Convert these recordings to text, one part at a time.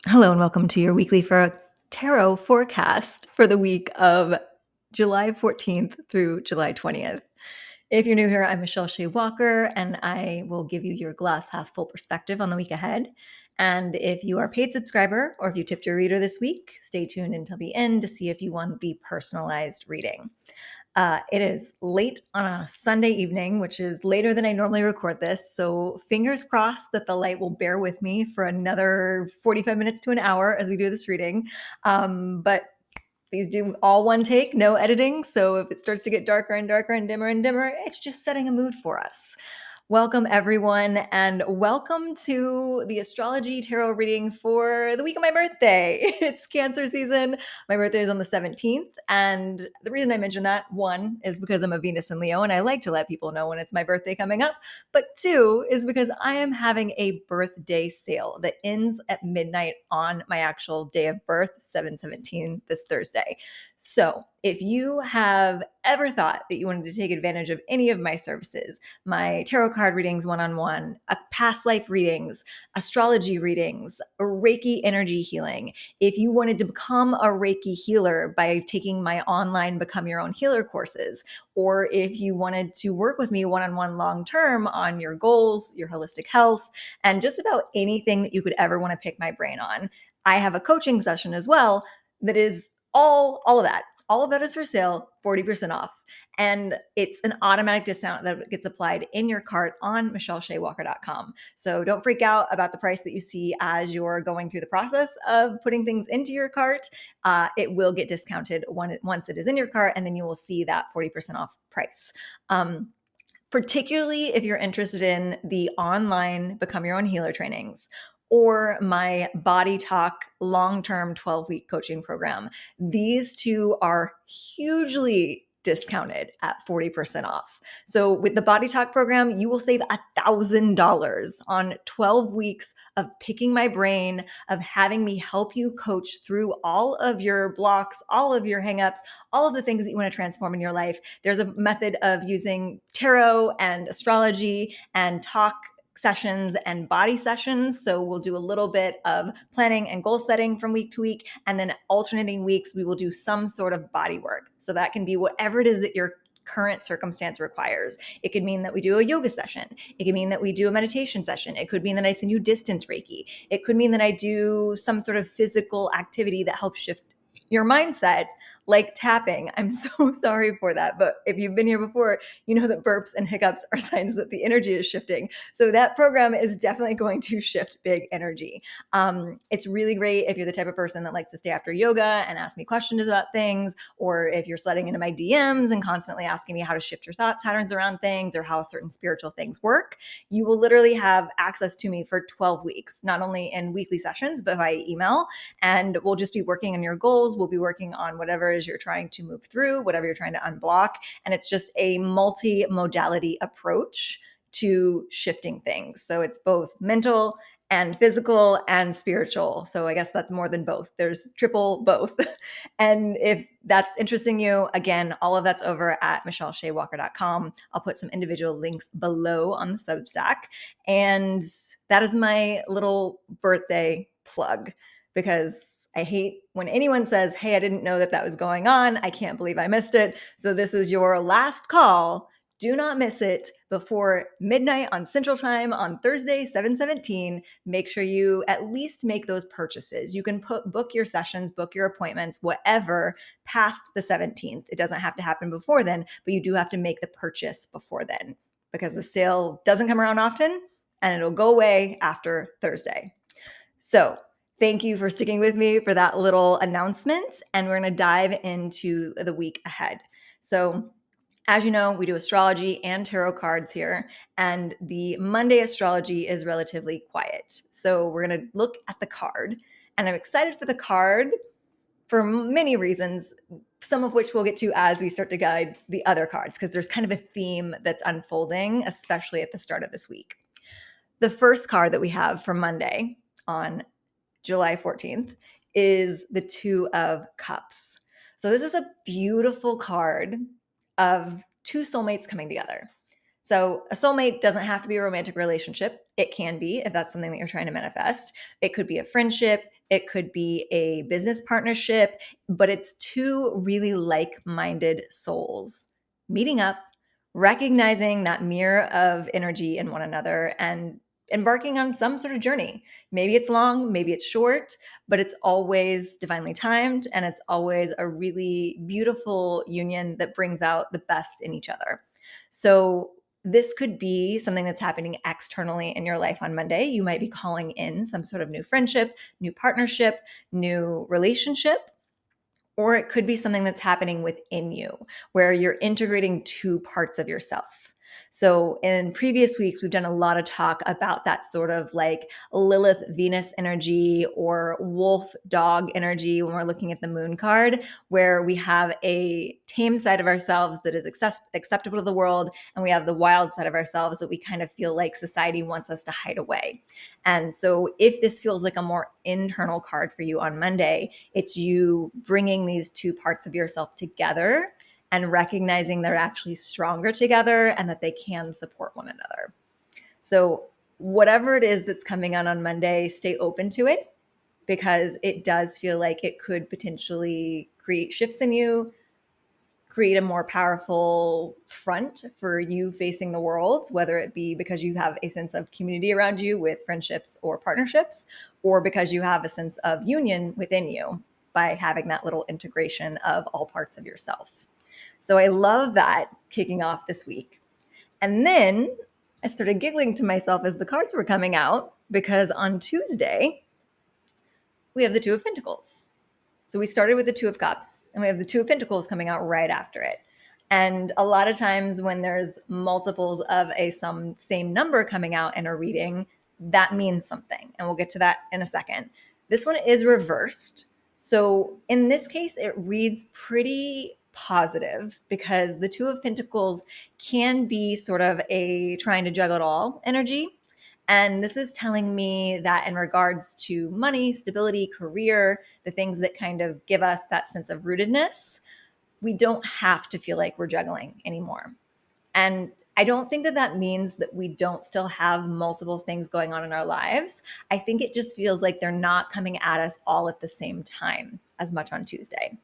Hello and welcome to your weekly tarot forecast for the week of July 14th through July 20th. If you're new here, I'm Michelle Shea Walker, and I will give you your glass half full perspective on the week ahead. And if you are a paid subscriber or if you tipped your reader this week, stay tuned until the end to see if you won the personalized reading. It is late on a Sunday evening, which is later than I normally record this. So fingers crossed that the light will bear with me for another 45 minutes to an hour as we do this reading. But these do all one take, no editing. So if it starts to get darker and darker and dimmer, it's just setting a mood for us. Welcome, everyone, and welcome to the astrology tarot reading for the week of my birthday. It's Cancer season. My birthday is on the 17th, and the reason I mention that, one, is because I'm a Venus in Leo, and I like to let people know when it's my birthday coming up, but two is because I am having a birthday sale that ends at midnight on my actual day of birth, 7/17, this Thursday. So if you have ever thought that you wanted to take advantage of any of my services, my tarot card readings one-on-one, past life readings, astrology readings, Reiki energy healing, if you wanted to become a Reiki healer by taking my online Become Your Own Healer courses, or if you wanted to work with me one-on-one long-term on your goals, your holistic health, and just about anything that you could ever want to pick my brain on, I have a coaching session as well that is all of that. All of that is for sale, 40% off. And it's an automatic discount that gets applied in your cart on michelleshawalker.com. So don't freak out about the price that you see as you're going through the process of putting things into your cart. It will get discounted once it is in your cart, and then you will see that 40% off price. Particularly if you're interested in the online Become Your Own Healer trainings or my Body Talk long-term 12-week coaching program. These two are hugely discounted at 40% off. So with the Body Talk program, you will save $1,000 on 12 weeks of picking my brain, of having me help you coach through all of your blocks, all of your hangups, all of the things that you want to transform in your life. There's a method of using tarot and astrology and talk sessions and body sessions. So we'll do a little bit of planning and goal setting from week to week. And then alternating weeks, we will do some sort of body work. So that can be whatever it is that your current circumstance requires. It could mean that we do a yoga session. It could mean that we do a meditation session. It could mean that I send you distance Reiki. It could mean that I do some sort of physical activity that helps shift your mindset, like tapping. I'm so sorry for that. But if you've been here before, you know that burps and hiccups are signs that the energy is shifting. So that program is definitely going to shift big energy. It's really great if you're the type of person that likes to stay after yoga and ask me questions about things, or if you're sliding into my DMs and constantly asking me how to shift your thought patterns around things or how certain spiritual things work. You will literally have access to me for 12 weeks, not only in weekly sessions, but via email. And we'll just be working on your goals. We'll be working on whatever you're trying to move through, whatever you're trying to unblock. And it's just a multi-modality approach to shifting things. So it's both mental and physical and spiritual. So I guess that's more than both. There's triple both. And if that's interesting you, again, all of that's over at michelleshawalker.com. I'll put some individual links below on the Substack. And that is my little birthday plug, because I hate when anyone says, hey, I didn't know that was going on. I can't believe I missed it. So this is your last call. Do not miss it before midnight on Central Time on Thursday, 7/17. Make sure you at least make those purchases. You can book your sessions, book your appointments, whatever, past the 17th. It doesn't have to happen before then, but you do have to make the purchase before then, because the sale doesn't come around often and it'll go away after Thursday. So thank you for sticking with me for that little announcement, and we're going to dive into the week ahead. So as you know, we do astrology and tarot cards here, and the Monday astrology is relatively quiet. So we're going to look at the card, and I'm excited for the card for many reasons, some of which we'll get to as we start to guide the other cards, because there's kind of a theme that's unfolding, especially at the start of this week. The first card that we have for Monday on July 14th is the Two of Cups. So this is a beautiful card of two soulmates coming together. So a soulmate doesn't have to be a romantic relationship. It can be, if that's something that you're trying to manifest. It could be a friendship. It could be a business partnership, but it's two really like-minded souls meeting up, recognizing that mirror of energy in one another, and embarking on some sort of journey. Maybe it's long, maybe it's short, but it's always divinely timed, and it's always a really beautiful union that brings out the best in each other. So this could be something that's happening externally in your life on Monday. You might be calling in some sort of new friendship, new partnership, new relationship. Or it could be something that's happening within you where you're integrating two parts of yourself. So in previous weeks, we've done a lot of talk about that sort of like Lilith Venus energy or wolf dog energy when we're looking at the moon card, where we have a tame side of ourselves that is acceptable to the world, and we have the wild side of ourselves that we kind of feel like society wants us to hide away. And so if this feels like a more internal card for you on Monday, it's you bringing these two parts of yourself together and recognizing they're actually stronger together and that they can support one another. So whatever it is that's coming on Monday, stay open to it, because it does feel like it could potentially create shifts in you, create a more powerful front for you facing the world, whether it be because you have a sense of community around you with friendships or partnerships, or because you have a sense of union within you by having that little integration of all parts of yourself. So I love that kicking off this week. And then I started giggling to myself as the cards were coming out, because on Tuesday, we have the Two of Pentacles. So we started with the Two of Cups, and we have the Two of Pentacles coming out right after it. And a lot of times when there's multiples of some same number coming out in a reading, that means something. And we'll get to that in a second. This one is reversed. So in this case, it reads pretty positive, because the Two of Pentacles can be sort of a trying to juggle it all energy. And this is telling me that in regards to money, stability, career, the things that kind of give us that sense of rootedness, we don't have to feel like we're juggling anymore. And I don't think that that means that we don't still have multiple things going on in our lives. I think it just feels like they're not coming at us all at the same time as much on Tuesday.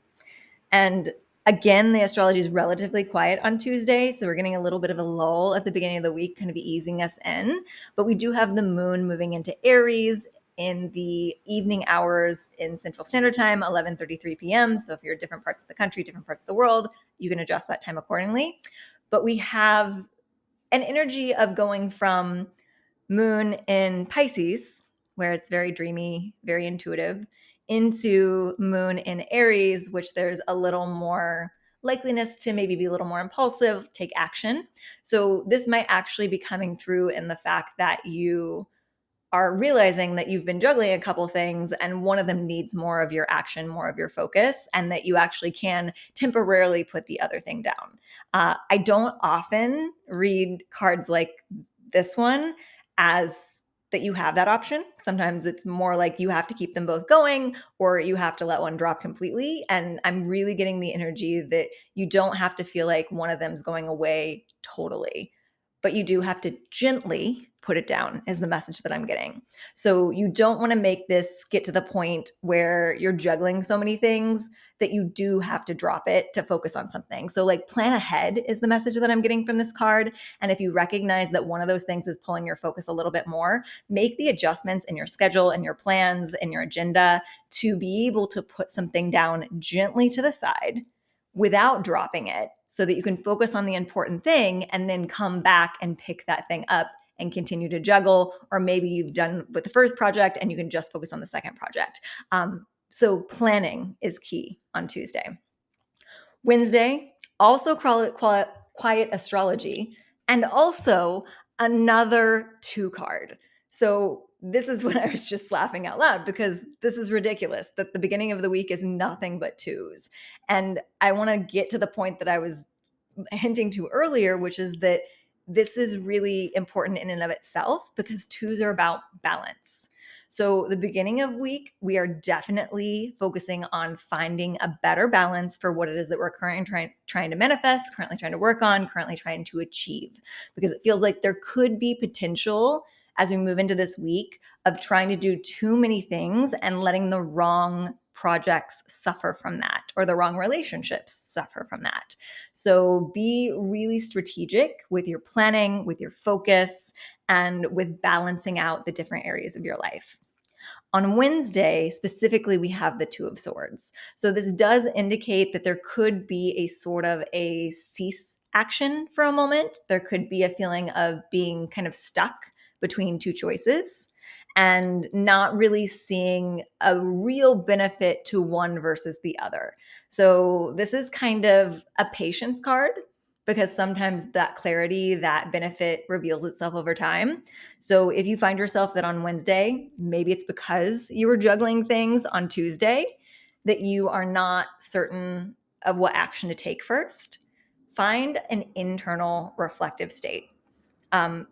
And again, the astrology is relatively quiet on Tuesday, so we're getting a little bit of a lull at the beginning of the week, kind of easing us in. But we do have the moon moving into Aries in the evening hours in Central Standard Time, 11:33 p.m. So if you're in different parts of the country, different parts of the world, you can adjust that time accordingly. But we have an energy of going from moon in Pisces, where it's very dreamy, very intuitive, into moon in Aries, which there's a little more likeliness to maybe be a little more impulsive, take action. So this might actually be coming through in the fact that you are realizing that you've been juggling a couple things and one of them needs more of your action, more of your focus, and that you actually can temporarily put the other thing down. I don't often read cards like this one as that you have that option. Sometimes it's more like you have to keep them both going, or you have to let one drop completely. And I'm really getting the energy that you don't have to feel like one of them's going away totally, but you do have to gently put it down, is the message that I'm getting. So you don't want to make this get to the point where you're juggling so many things that you do have to drop it to focus on something. So like plan ahead is the message that I'm getting from this card. And if you recognize that one of those things is pulling your focus a little bit more, make the adjustments in your schedule and your plans and your agenda to be able to put something down gently to the side without dropping it, so that you can focus on the important thing and then come back and pick that thing up and continue to juggle. Or maybe you've done with the first project and you can just focus on the second project. So planning is key on Tuesday. Wednesday, also quiet astrology, and also another two card. So this is when I was just laughing out loud, because this is ridiculous that the beginning of the week is nothing but twos. And I want to get to the point that I was hinting to earlier, which is that this is really important in and of itself, because twos are about balance. So the beginning of week, we are definitely focusing on finding a better balance for what it is that we're currently trying to manifest, currently trying to work on, currently trying to achieve, because it feels like there could be potential as we move into this week of trying to do too many things and letting the wrong projects suffer from that, or the wrong relationships suffer from that. So be really strategic with your planning, with your focus, and with balancing out the different areas of your life. On Wednesday, specifically, we have the Two of Swords. So this does indicate that there could be a sort of a cease action for a moment. There could be a feeling of being kind of stuck between two choices and not really seeing a real benefit to one versus the other. So this is kind of a patience card, because sometimes that clarity, that benefit reveals itself over time. So if you find yourself that on Wednesday, maybe it's because you were juggling things on Tuesday, that you are not certain of what action to take first, find an internal reflective state.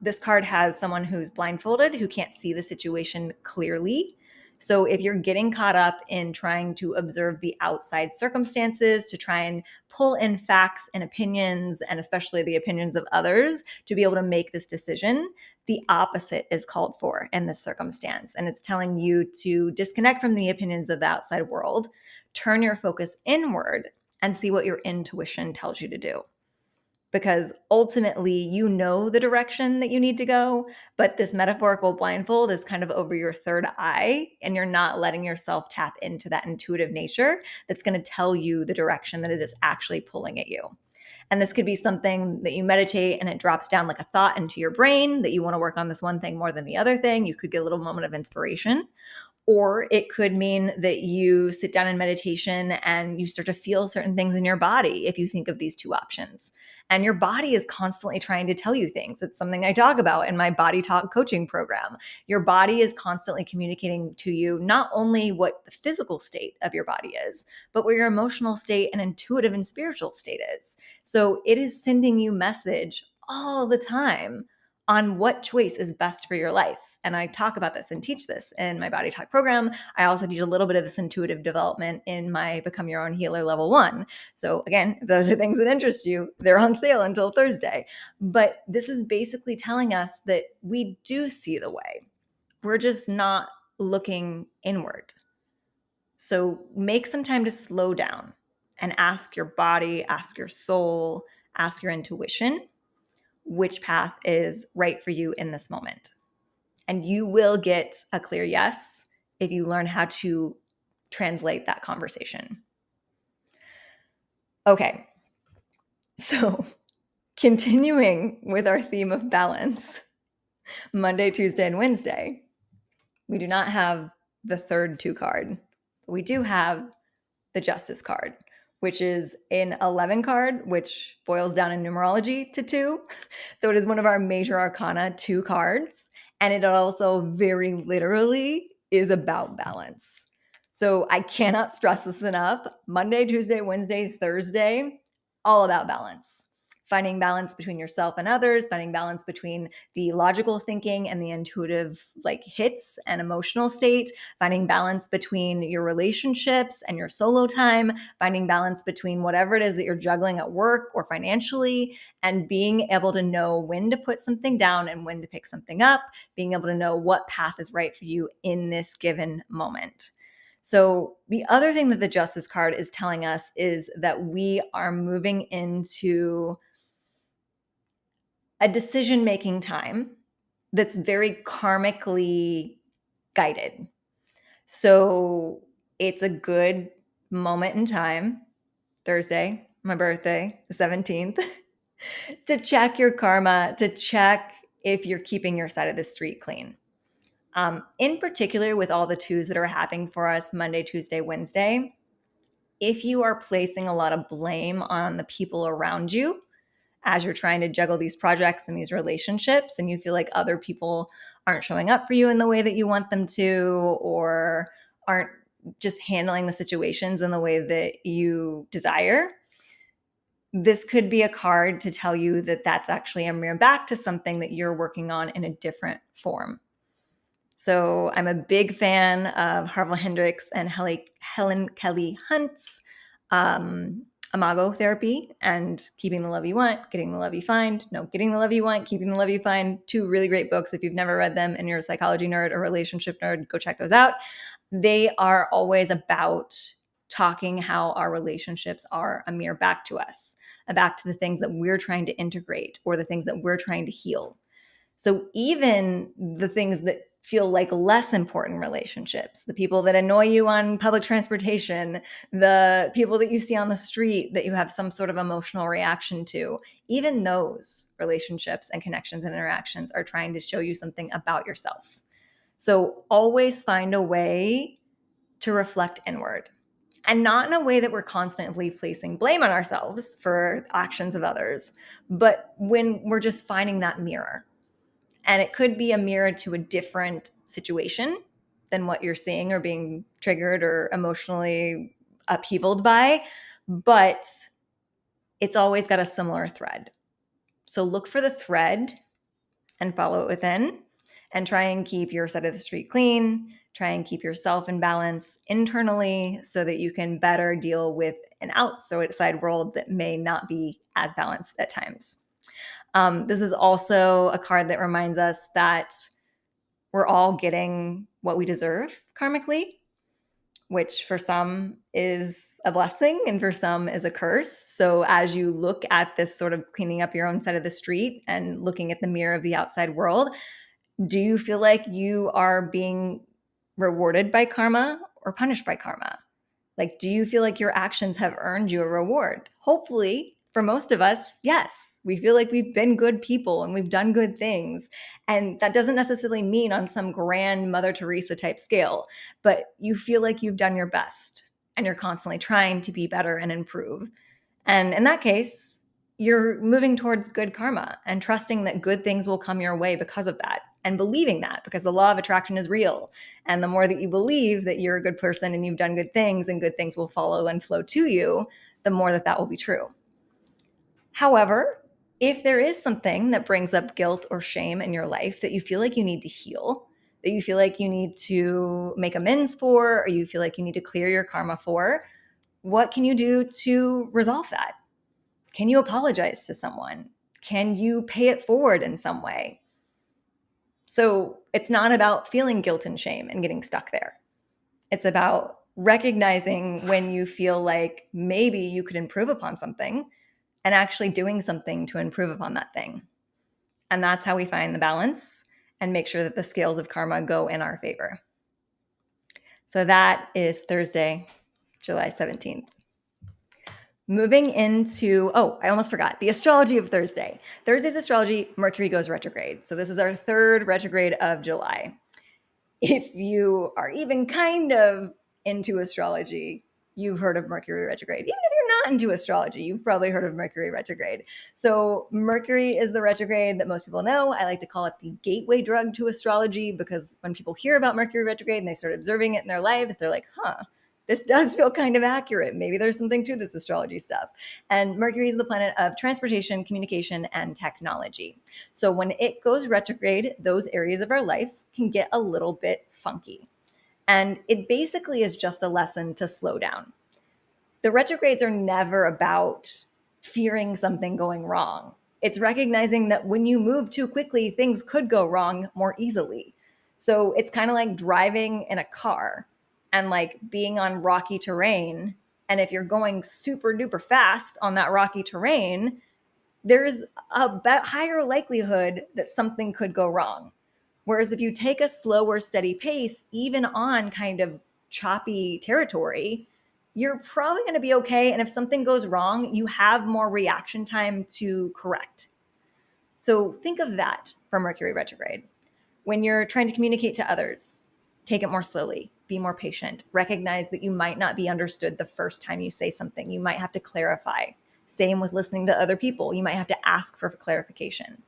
This card has someone who's blindfolded, who can't see the situation clearly. So if you're getting caught up in trying to observe the outside circumstances, to try and pull in facts and opinions, and especially the opinions of others, to be able to make this decision, the opposite is called for in this circumstance. And it's telling you to disconnect from the opinions of the outside world, turn your focus inward, and see what your intuition tells you to do. Because ultimately, you know the direction that you need to go, but this metaphorical blindfold is kind of over your third eye, and you're not letting yourself tap into that intuitive nature that's going to tell you the direction that it is actually pulling at you. And this could be something that you meditate and it drops down like a thought into your brain that you want to work on this one thing more than the other thing. You could get a little moment of inspiration. Or it could mean that you sit down in meditation and you start to feel certain things in your body if you think of these two options. And your body is constantly trying to tell you things. It's something I talk about in my Body Talk coaching program. Your body is constantly communicating to you not only what the physical state of your body is, but what your emotional state and intuitive and spiritual state is. So it is sending you message all the time on what choice is best for your life. And I talk about this and teach this in my Body Talk program. I also teach a little bit of this intuitive development in my Become Your Own Healer Level 1. So again, if those are things that interest you, they're on sale until Thursday. But this is basically telling us that we do see the way. We're just not looking inward. So make some time to slow down and ask your body, ask your soul, ask your intuition which path is right for you in this moment. And you will get a clear yes if you learn how to translate that conversation. Okay, so continuing with our theme of balance, Monday, Tuesday, and Wednesday, we do not have the third two card. We do have the Justice card, which is an 11 card, which boils down in numerology to 2. So it is one of our major arcana 2 cards. And it also very literally is about balance. So I cannot stress this enough. Monday, Tuesday, Wednesday, Thursday, all about balance. Finding balance between yourself and others, finding balance between the logical thinking and the intuitive hits and emotional state, finding balance between your relationships and your solo time, finding balance between whatever it is that you're juggling at work or financially, and being able to know when to put something down and when to pick something up, being able to know what path is right for you in this given moment. So the other thing that the Justice card is telling us is that we are moving into a decision-making time that's very karmically guided. So it's a good moment in time, Thursday, my birthday, the 17th, to check your karma, to check if you're keeping your side of the street clean. In particular, with all the 2s that are happening for us Monday, Tuesday, Wednesday, if you are placing a lot of blame on the people around you, as you're trying to juggle these projects and these relationships, and you feel like other people aren't showing up for you in the way that you want them to, or aren't just handling the situations in the way that you desire, this could be a card to tell you that that's actually a mirror back to something that you're working on in a different form. So I'm a big fan of Harville Hendrix and Helen Kelly Hunt's imago therapy and Keeping the Love You Want, Getting the Love You Find. No, Getting the Love You Want, Keeping the Love You Find. Two really great books. If you've never read them and you're a psychology nerd or relationship nerd, go check those out. They are always about talking how our relationships are a mirror back to us, back to the things that we're trying to integrate or the things that we're trying to heal. So even the things that feel like less important relationships, the people that annoy you on public transportation, the people that you see on the street that you have some sort of emotional reaction to, even those relationships and connections and interactions are trying to show you something about yourself. So always find a way to reflect inward, and not in a way that we're constantly placing blame on ourselves for actions of others, but when we're just finding that mirror. And it could be a mirror to a different situation than what you're seeing or being triggered or emotionally upheavaled by, but it's always got a similar thread. So look for the thread and follow it within, and try and keep your side of the street clean. Try and keep yourself in balance internally so that you can better deal with an outside world that may not be as balanced at times. This is also a card that reminds us that we're all getting what we deserve karmically, which for some is a blessing and for some is a curse. So as you look at this sort of cleaning up your own side of the street and looking at the mirror of the outside world, do you feel like you are being rewarded by karma or punished by karma? Like, do you feel like your actions have earned you a reward? Hopefully, for most of us, yes. We feel like we've been good people and we've done good things. And that doesn't necessarily mean on some grand Mother Teresa type scale, but you feel like you've done your best and you're constantly trying to be better and improve. And in that case, you're moving towards good karma and trusting that good things will come your way because of that, and believing that because the law of attraction is real. And the more that you believe that you're a good person and you've done good things and good things will follow and flow to you, the more that that will be true. However, if there is something that brings up guilt or shame in your life that you feel like you need to heal, that you feel like you need to make amends for, or you feel like you need to clear your karma for, what can you do to resolve that? Can you apologize to someone? Can you pay it forward in some way? So it's not about feeling guilt and shame and getting stuck there. It's about recognizing when you feel like maybe you could improve upon something and actually doing something to improve upon that thing. And that's how we find the balance and make sure that the scales of karma go in our favor. So that is Thursday, July 17th. Moving into, I almost forgot, the astrology of Thursday. Thursday's astrology, Mercury goes retrograde. So this is our third retrograde of July. If you are even kind of into astrology, you've heard of Mercury retrograde. Even if you're not into astrology, you've probably heard of Mercury retrograde. So Mercury is the retrograde that most people know. I like to call it the gateway drug to astrology because when people hear about Mercury retrograde and they start observing it in their lives, they're like, this does feel kind of accurate. Maybe there's something to this astrology stuff. And Mercury is the planet of transportation, communication, and technology. So when it goes retrograde, those areas of our lives can get a little bit funky. And it basically is just a lesson to slow down. The retrogrades are never about fearing something going wrong. It's recognizing that when you move too quickly, things could go wrong more easily. So it's kind of like driving in a car and like being on rocky terrain. And if you're going super duper fast on that rocky terrain, there's a higher likelihood that something could go wrong. Whereas if you take a slower, steady pace, even on kind of choppy territory, you're probably going to be okay. And if something goes wrong, you have more reaction time to correct. So think of that for Mercury retrograde. When you're trying to communicate to others, take it more slowly, be more patient, recognize that you might not be understood the first time you say something. You might have to clarify. Same with listening to other people. You might have to ask for clarification.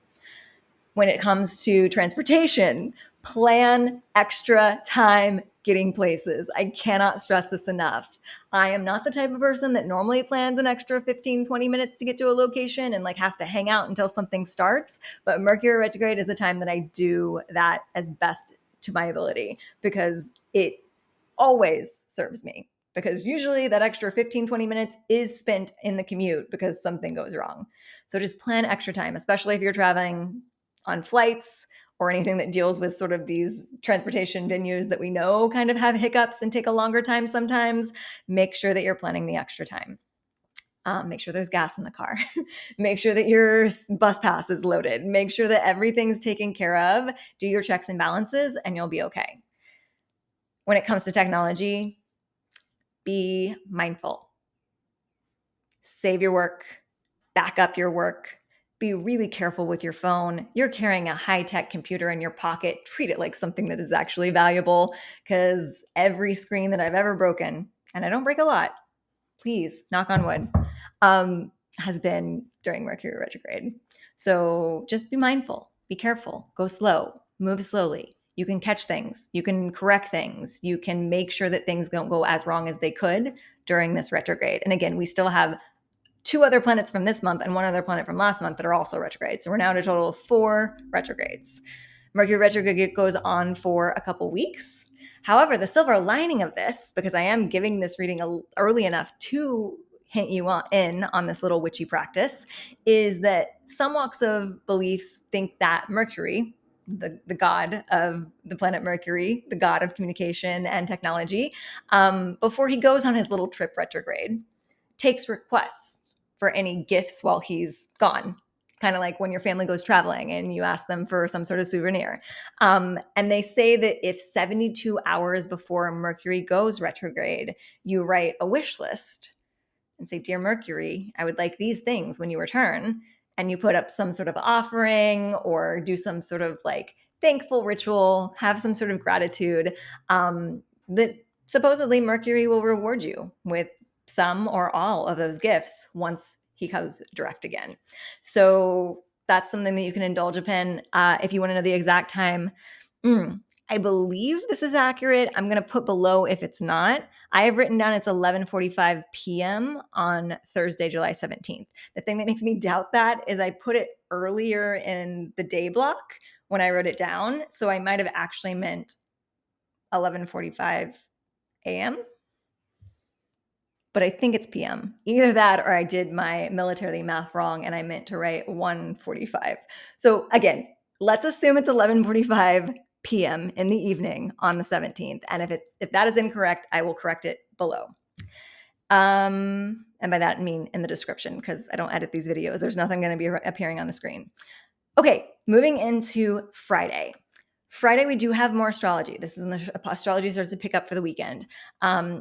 When it comes to transportation, plan extra time getting places. I cannot stress this enough. I am not the type of person that normally plans an extra 15, 20 minutes to get to a location and like has to hang out until something starts. But Mercury retrograde is a time that I do that as best to my ability because it always serves me. because usually that extra 15, 20 minutes is spent in the commute because something goes wrong. So just plan extra time, especially if you're traveling on flights or anything that deals with sort of these transportation venues that we know kind of have hiccups and take a longer time sometimes. Make sure that you're planning the extra time. Make sure there's gas in the car. Make sure that your bus pass is loaded. Make sure that everything's taken care of. Do your checks and balances, and you'll be okay. When it comes to technology, be mindful. Save your work. Back up your work. Be really careful with your phone. You're carrying a high-tech computer in your pocket. Treat it like something that is actually valuable, because every screen that I've ever broken, and I don't break a lot, please, knock on wood, has been during Mercury retrograde. So just be mindful, be careful, go slow, move slowly. You can catch things, you can correct things, you can make sure that things don't go as wrong as they could during this retrograde. And again, we still have 2 other planets from this month and 1 other planet from last month that are also retrograde. So we're now at a total of 4 retrogrades. Mercury retrograde goes on for a couple weeks. However, the silver lining of this, because I am giving this reading early enough to hint you in on this little witchy practice, is that some walks of beliefs think that Mercury, the god of the planet Mercury, the god of communication and technology, before he goes on his little trip retrograde, takes requests for any gifts while he's gone. Kind of like when your family goes traveling and you ask them for some sort of souvenir. And they say that if 72 hours before Mercury goes retrograde, you write a wish list and say, "Dear Mercury, I would like these things when you return." And you put up some sort of offering or do some sort of like thankful ritual, have some sort of gratitude, that supposedly Mercury will reward you with some or all of those gifts once he goes direct again. So that's something that you can indulge upon. If you want to know the exact time, I believe this is accurate. I'm going to put below if it's not. I have written down it's 11:45 p.m. on Thursday, July 17th. The thing that makes me doubt that is I put it earlier in the day block when I wrote it down. So I might have actually meant 11:45 a.m., but I think it's p.m. Either that or I did my military math wrong and I meant to write 1:45. So again, let's assume it's 11:45 p.m. in the evening on the 17th. And if that is incorrect, I will correct it below. And by that I mean in the description, because I don't edit these videos. There's nothing going to be appearing on the screen. Okay, moving into Friday. Friday, we do have more astrology. This is when the astrology starts to pick up for the weekend.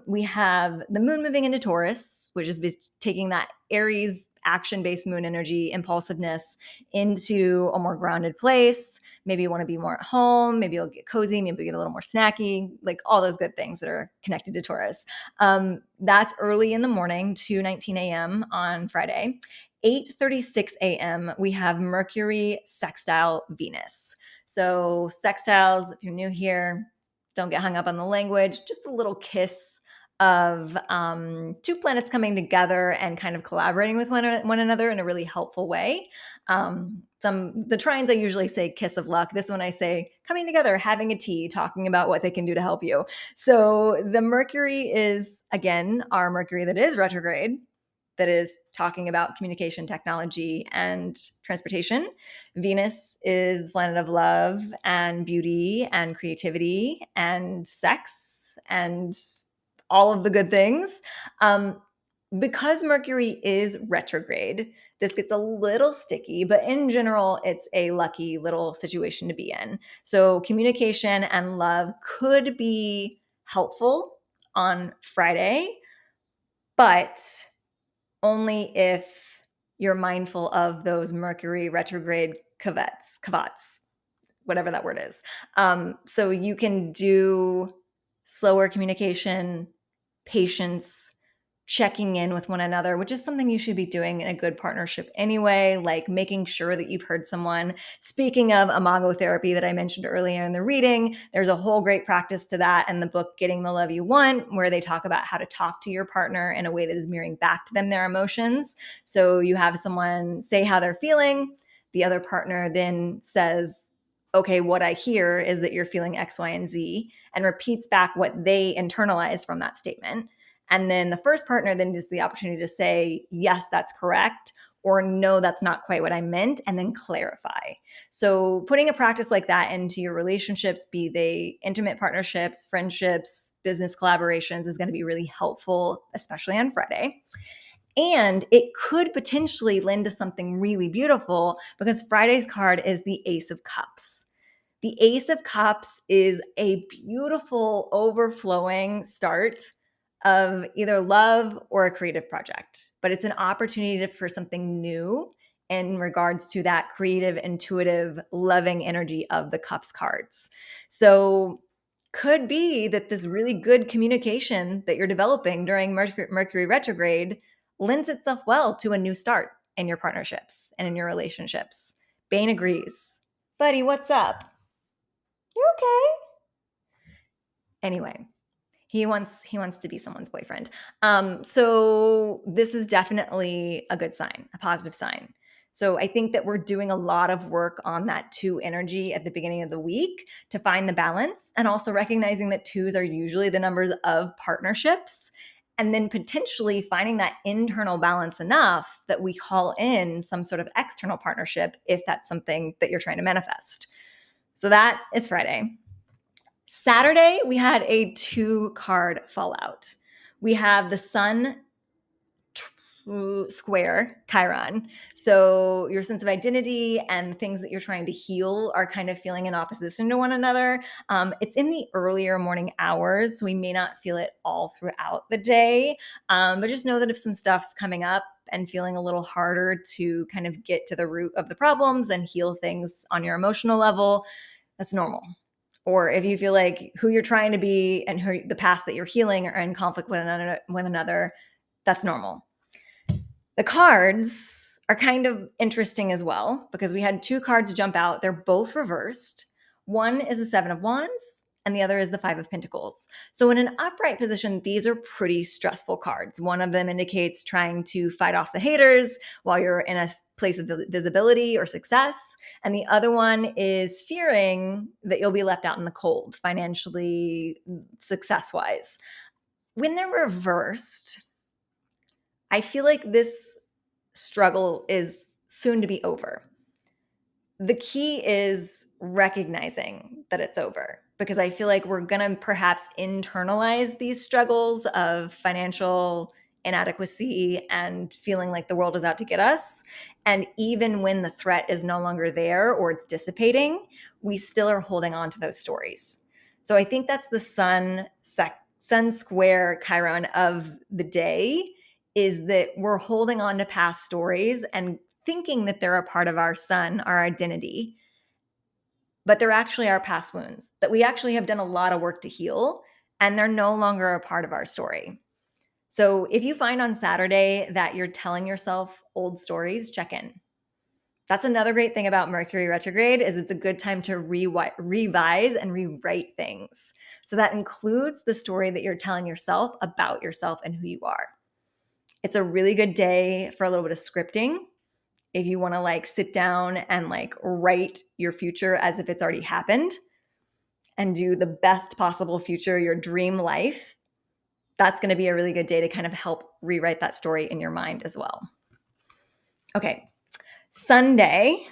We have the moon moving into Taurus, which is taking that Aries action-based moon energy, impulsiveness, into a more grounded place. Maybe you want to be more at home. Maybe you'll get cozy. Maybe you'll get a little more snacky, like all those good things that are connected to Taurus. That's early in the morning, 2:19 a.m. on Friday. 8:36 a.m., we have Mercury sextile Venus. So sextiles, if you're new here, don't get hung up on the language, just a little kiss of 2 planets coming together and kind of collaborating with one another in a really helpful way. The trines I usually say kiss of luck. This one I say coming together, having a tea, talking about what they can do to help you. So the Mercury is, again, our Mercury that is retrograde, that is talking about communication, technology, and transportation. Venus is the planet of love and beauty and creativity and sex and all of the good things. Because Mercury is retrograde, this gets a little sticky, but in general, it's a lucky little situation to be in. So communication and love could be helpful on Friday, but only if you're mindful of those Mercury retrograde cavats, whatever that word is. So you can do slower communication, patience, checking in with one another, which is something you should be doing in a good partnership anyway, like making sure that you've heard someone. Speaking of imago therapy that I mentioned earlier in the reading, there's a whole great practice to that in the book, Getting the Love You Want, where they talk about how to talk to your partner in a way that is mirroring back to them their emotions. So you have someone say how they're feeling. The other partner then says, okay, what I hear is that you're feeling X, Y, and Z, and repeats back what they internalized from that statement. And then the first partner then gets the opportunity to say, yes, that's correct, or no, that's not quite what I meant, and then clarify. So putting a practice like that into your relationships, be they intimate partnerships, friendships, business collaborations, is going to be really helpful, especially on Friday. And it could potentially lend to something really beautiful because Friday's card is the Ace of Cups. The Ace of Cups is a beautiful overflowing start of either love or a creative project, but it's an opportunity for something new in regards to that creative, intuitive, loving energy of the Cups cards. So could be that this really good communication that you're developing during Mercury retrograde lends itself well to a new start in your partnerships and in your relationships. Bane agrees. Buddy, what's up? You okay? Anyway, he wants to be someone's boyfriend. So this is definitely a good sign, a positive sign. So I think that we're doing a lot of work on that 2 energy at the beginning of the week to find the balance, and also recognizing that 2s are usually the numbers of partnerships, and then potentially finding that internal balance enough that we call in some sort of external partnership if that's something that you're trying to manifest. So that is Friday. Saturday, we had a 2-card fallout. We have the Sun square Chiron. So your sense of identity and things that you're trying to heal are kind of feeling in opposition to one another. It's in the earlier morning hours, so we may not feel it all throughout the day. But just know that if some stuff's coming up and feeling a little harder to kind of get to the root of the problems and heal things on your emotional level, that's normal. Or if you feel like who you're trying to be and the past that you're healing are in conflict with another, that's normal. The cards are kind of interesting as well because we had 2 cards jump out. They're both reversed. One is the 7 of Wands and the other is the 5 of Pentacles. So in an upright position, these are pretty stressful cards. One of them indicates trying to fight off the haters while you're in a place of visibility or success. And the other one is fearing that you'll be left out in the cold financially, success-wise. When they're reversed, I feel like this struggle is soon to be over. The key is recognizing that it's over, because I feel like we're going to perhaps internalize these struggles of financial inadequacy and feeling like the world is out to get us. And even when the threat is no longer there or it's dissipating, we still are holding on to those stories. So I think that's the sun square Chiron of the day, is that we're holding on to past stories and thinking that they're a part of our sun, our identity, but they're actually our past wounds that we actually have done a lot of work to heal, and they're no longer a part of our story. So if you find on Saturday that you're telling yourself old stories, check in. That's another great thing about Mercury retrograde, is it's a good time to revise and rewrite things. So that includes the story that you're telling yourself about yourself and who you are. It's a really good day for a little bit of scripting. If you want to sit down and write your future as if it's already happened and do the best possible future, your dream life, that's going to be a really good day to kind of help rewrite that story in your mind as well. Okay. Sunday,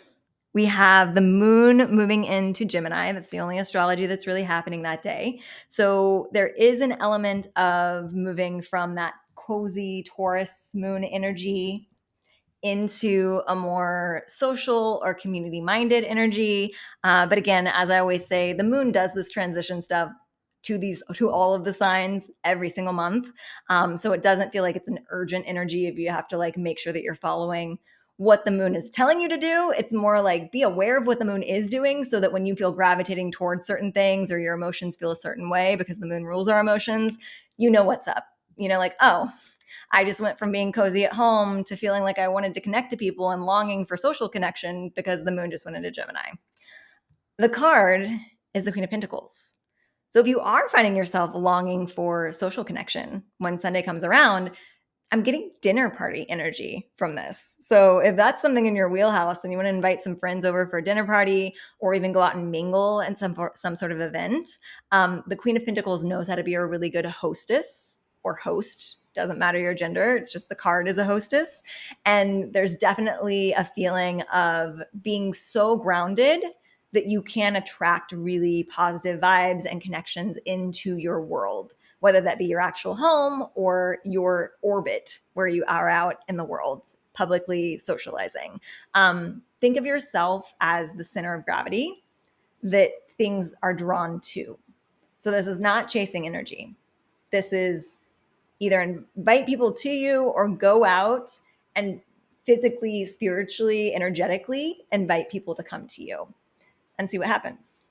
we have the moon moving into Gemini. That's the only astrology that's really happening that day. So there is an element of moving from that cozy Taurus moon energy into a more social or community-minded energy. But again, as I always say, the moon does this transition stuff to all of the signs every single month. So it doesn't feel like it's an urgent energy if you have to make sure that you're following what the moon is telling you to do. It's more be aware of what the moon is doing, so that when you feel gravitating towards certain things or your emotions feel a certain way, because the moon rules our emotions, you know what's up. Oh, I just went from being cozy at home to feeling like I wanted to connect to people and longing for social connection because the moon just went into Gemini. The card is the Queen of Pentacles. So if you are finding yourself longing for social connection when Sunday comes around, I'm getting dinner party energy from this. So if that's something in your wheelhouse and you want to invite some friends over for a dinner party, or even go out and mingle in some sort of event, the Queen of Pentacles knows how to be a really good hostess or host. Doesn't matter your gender. It's just the card is a hostess. And there's definitely a feeling of being so grounded that you can attract really positive vibes and connections into your world, whether that be your actual home or your orbit where you are out in the world publicly socializing. Think of yourself as the center of gravity that things are drawn to. So this is not chasing energy. This is either invite people to you or go out and physically, spiritually, energetically invite people to come to you and see what happens.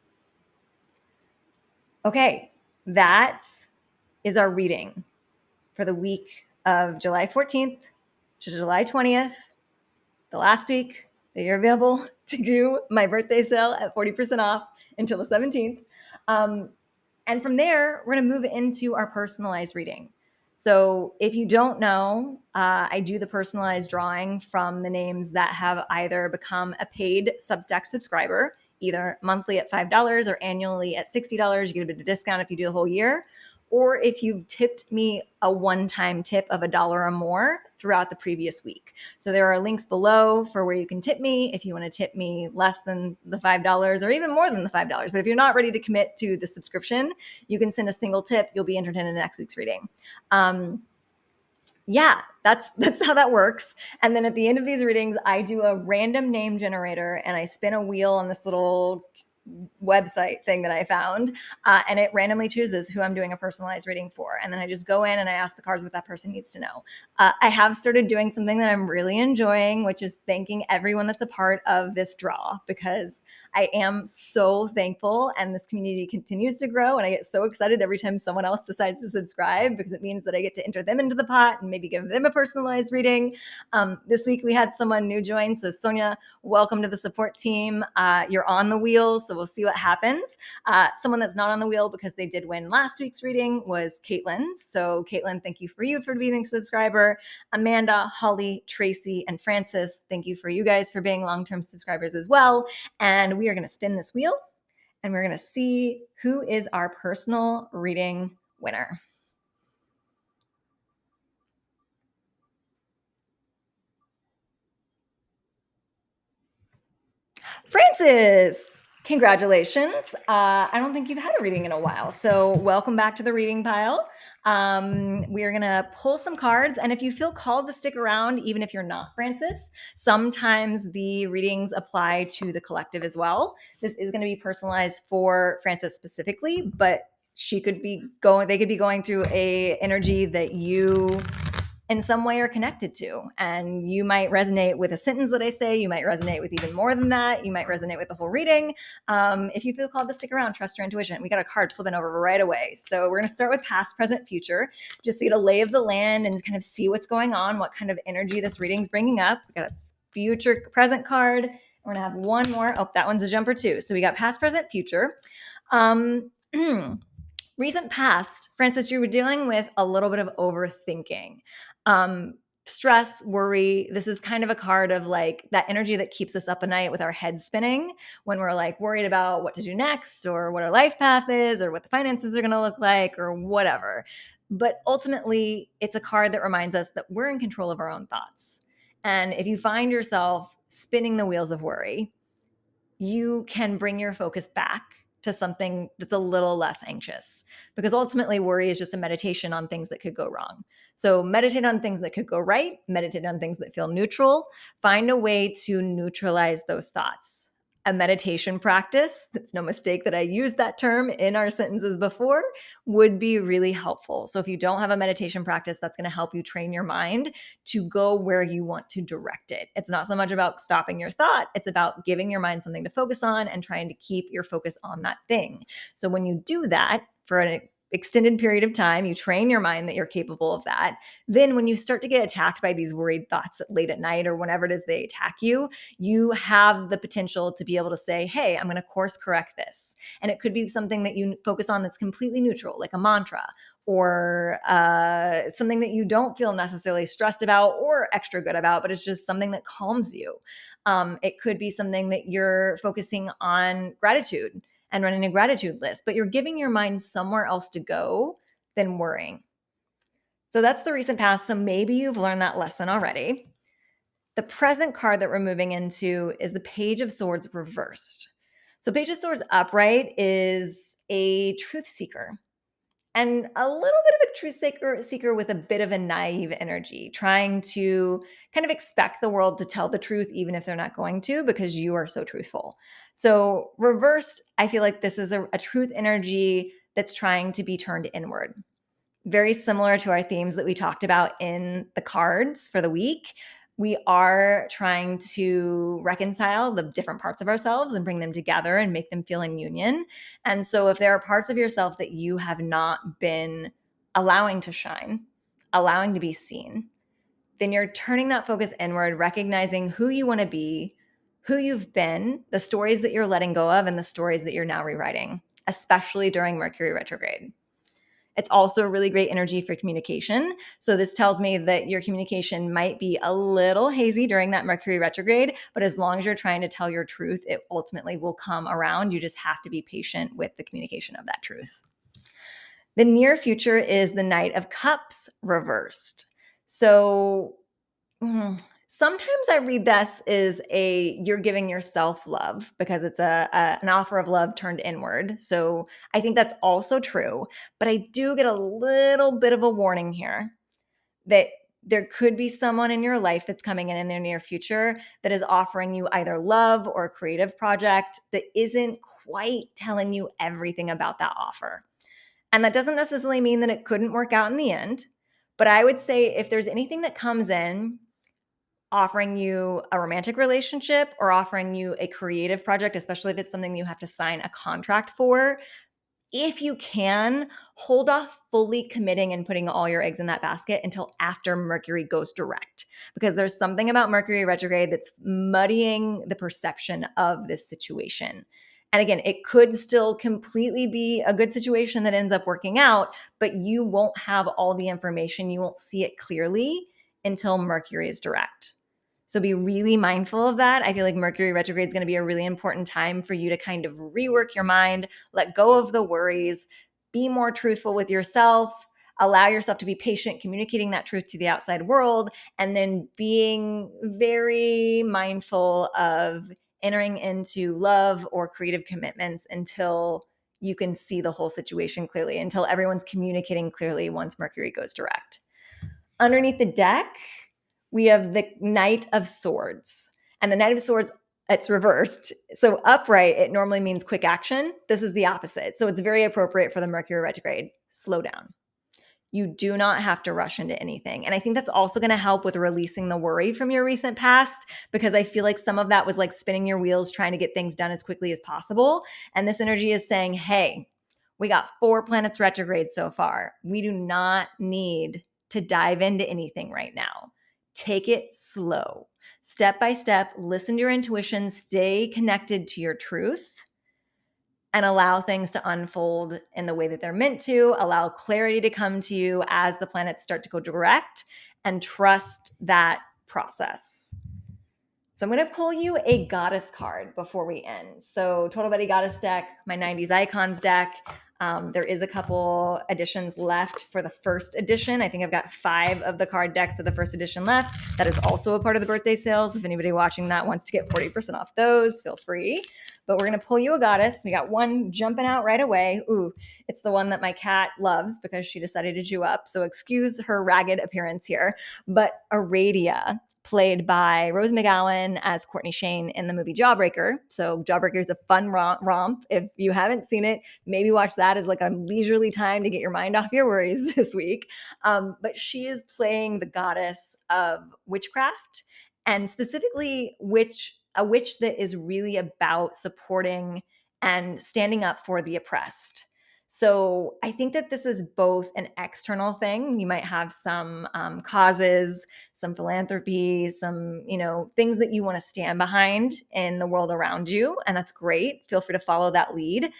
Okay, that is our reading for the week of July 14th to July 20th, the last week that you're available to do my birthday sale at 40% off until the 17th. And from there, we're going to move into our personalized reading. So if you don't know, I do the personalized drawing from the names that have either become a paid Substack subscriber, either monthly at $5 or annually at $60. You get a bit of a discount if you do the whole year. Or if you tipped me a one-time tip of $1 or more throughout the previous week. So there are links below for where you can tip me if you want to tip me less than the $5 or even more than the $5. But if you're not ready to commit to the subscription, you can send a single tip. You'll be entered in next week's reading. Yeah, that's how that works. And then at the end of these readings, I do a random name generator and I spin a wheel on this little website thing that I found, and it randomly chooses who I'm doing a personalized reading for. And then I just go in and I ask the cards what that person needs to know. I have started doing something that I'm really enjoying, which is thanking everyone that's a part of this draw, because I am so thankful and this community continues to grow. And I get so excited every time someone else decides to subscribe, because it means that I get to enter them into the pot and maybe give them a personalized reading. This week we had someone new join. So Sonia, welcome to the support team. You're on the wheel, so we'll see what happens. Someone that's not on the wheel because they did win last week's reading was Caitlin. So Caitlin, thank you for being a subscriber. Amanda, Holly, Tracy, and Francis, thank you for you guys for being long-term subscribers as well. And we are going to spin this wheel and we're going to see who is our personal reading winner. Francis, congratulations. I don't think you've had a reading in a while, so welcome back to the reading pile. We are going to pull some cards, and if you feel called to stick around, even if you're not Francis, sometimes the readings apply to the collective as well. This is going to be personalized for Francis specifically, but they could be going through a energy that you in some way are connected to. And you might resonate with a sentence that I say. You might resonate with even more than that. You might resonate with the whole reading. If you feel called to stick around, trust your intuition. We got a card flipping over right away. So we're going to start with past, present, future, just to get a lay of the land and kind of see what's going on, what kind of energy this reading's bringing up. We got a future present card. We're going to have one more. Oh, that one's a jumper too. So we got past, present, future. Recent past, Francis, you were dealing with a little bit of overthinking. Stress, worry. This is kind of a card of like that energy that keeps us up at night with our head spinning when we're like worried about what to do next or what our life path is or what the finances are going to look like or whatever. But ultimately, it's a card that reminds us that we're in control of our own thoughts. And if you find yourself spinning the wheels of worry, you can bring your focus back to something that's a little less anxious, because ultimately worry is just a meditation on things that could go wrong. So meditate on things that could go right, meditate on things that feel neutral, find a way to neutralize those thoughts. A meditation practice, it's no mistake that I used that term in our sentences before, would be really helpful. So if you don't have a meditation practice, that's going to help you train your mind to go where you want to direct it. It's not so much about stopping your thought. It's about giving your mind something to focus on and trying to keep your focus on that thing. So when you do that for an extended period of time, you train your mind that you're capable of that. Then when you start to get attacked by these worried thoughts late at night or whenever it is they attack you, you have the potential to be able to say, hey, I'm going to course correct this. And it could be something that you focus on that's completely neutral, like a mantra, or something that you don't feel necessarily stressed about or extra good about, but it's just something that calms you. It could be something that you're focusing on gratitude and running a gratitude list, but you're giving your mind somewhere else to go than worrying. So that's the recent past. So maybe you've learned that lesson already. The present card that we're moving into is the Page of Swords reversed. So Page of Swords upright is a truth seeker, and a little bit of a truth seeker with a bit of a naive energy, trying to kind of expect the world to tell the truth even if they're not going to, because you are so truthful. So reversed, I feel like this is a truth energy that's trying to be turned inward. Very similar to our themes that we talked about in the cards for the week. We are trying to reconcile the different parts of ourselves and bring them together and make them feel in union. And so if there are parts of yourself that you have not been allowing to shine, allowing to be seen, then you're turning that focus inward, recognizing who you want to be, who you've been, the stories that you're letting go of, and the stories that you're now rewriting, especially during Mercury retrograde. It's also a really great energy for communication. So this tells me that your communication might be a little hazy during that Mercury retrograde, but as long as you're trying to tell your truth, it ultimately will come around. You just have to be patient with the communication of that truth. The near future is the Knight of Cups reversed. So sometimes I read this as you're giving yourself love, because it's an offer of love turned inward. So I think that's also true. But I do get a little bit of a warning here that there could be someone in your life that's coming in their near future that is offering you either love or a creative project that isn't quite telling you everything about that offer. And that doesn't necessarily mean that it couldn't work out in the end. But I would say if there's anything that comes in offering you a romantic relationship or offering you a creative project, especially if it's something you have to sign a contract for, if you can, hold off fully committing and putting all your eggs in that basket until after Mercury goes direct, because there's something about Mercury retrograde that's muddying the perception of this situation. And again, it could still completely be a good situation that ends up working out, but you won't have all the information. You won't see it clearly until Mercury is direct. So be really mindful of that. I feel like Mercury retrograde is going to be a really important time for you to kind of rework your mind, let go of the worries, be more truthful with yourself, allow yourself to be patient, communicating that truth to the outside world, and then being very mindful of entering into love or creative commitments until you can see the whole situation clearly, until everyone's communicating clearly once Mercury goes direct. Underneath the deck, we have the Knight of Swords. And the Knight of Swords, it's reversed. So upright, it normally means quick action. This is the opposite. So it's very appropriate for the Mercury retrograde. Slow down. You do not have to rush into anything. And I think that's also going to help with releasing the worry from your recent past, because I feel like some of that was like spinning your wheels trying to get things done as quickly as possible. And this energy is saying, hey, we got 4 planets retrograde so far. We do not need to dive into anything right now. Take it slow, step by step, listen to your intuition, stay connected to your truth, and allow things to unfold in the way that they're meant to. Allow clarity to come to you as the planets start to go direct, and trust that process. So I'm going to pull you a goddess card before we end. So Total Betty Goddess deck, my 90s Icons deck. There is a couple editions left for the first edition. I think I've got 5 of the card decks of the first edition left. That is also a part of the birthday sales. If anybody watching that wants to get 40% off those, feel free. But we're going to pull you a goddess. We got one jumping out right away. Ooh, it's the one that my cat loves because she decided to chew up. So excuse her ragged appearance here. But Aradia, played by Rose McGowan as Courtney Shane in the movie Jawbreaker. So Jawbreaker is a fun romp. If you haven't seen it, maybe watch that as like a leisurely time to get your mind off your worries this week. But she is playing the goddess of witchcraft, and specifically a witch that is really about supporting and standing up for the oppressed. So I think that this is both an external thing. You might have some causes, some philanthropy, some, things that you want to stand behind in the world around you. And that's great. Feel free to follow that lead.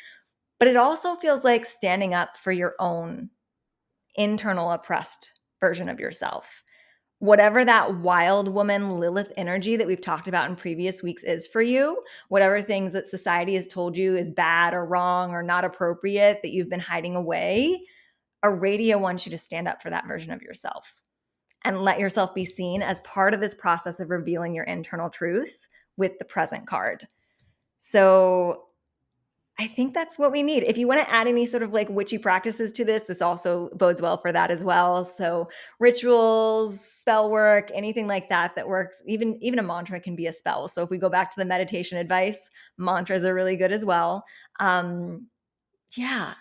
But it also feels like standing up for your own internal oppressed version of yourself. Whatever that wild woman Lilith energy that we've talked about in previous weeks is for you, whatever things that society has told you is bad or wrong or not appropriate that you've been hiding away, a radio wants you to stand up for that version of yourself and let yourself be seen as part of this process of revealing your internal truth with the present card. So I think that's what we need. If you want to add any sort of like witchy practices to this also bodes well for that as well. So rituals, spell work, anything like that works. Even a mantra can be a spell. So if we go back to the meditation advice, mantras are really good as well. Yeah,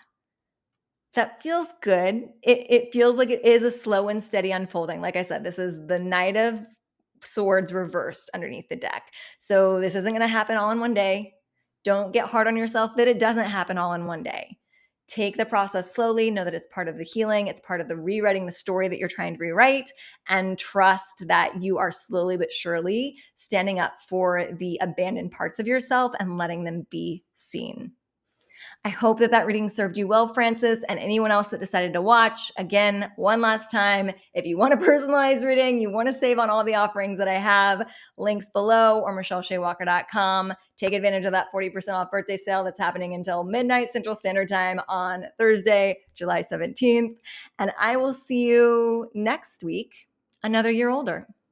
that feels good. It feels like it is a slow and steady unfolding. Like I said, this is the Knight of Swords reversed underneath the deck. So this isn't going to happen all in one day. Don't get hard on yourself that it doesn't happen all in one day. Take the process slowly. Know that it's part of the healing. It's part of the rewriting the story that you're trying to rewrite, and trust that you are slowly but surely standing up for the abandoned parts of yourself and letting them be seen. I hope that reading served you well, Francis, and anyone else that decided to watch. Again, one last time, if you want a personalized reading, you want to save on all the offerings that I have, links below or michelleshewalker.com. Take advantage of that 40% off birthday sale that's happening until midnight Central Standard Time on Thursday, July 17th. And I will see you next week, another year older.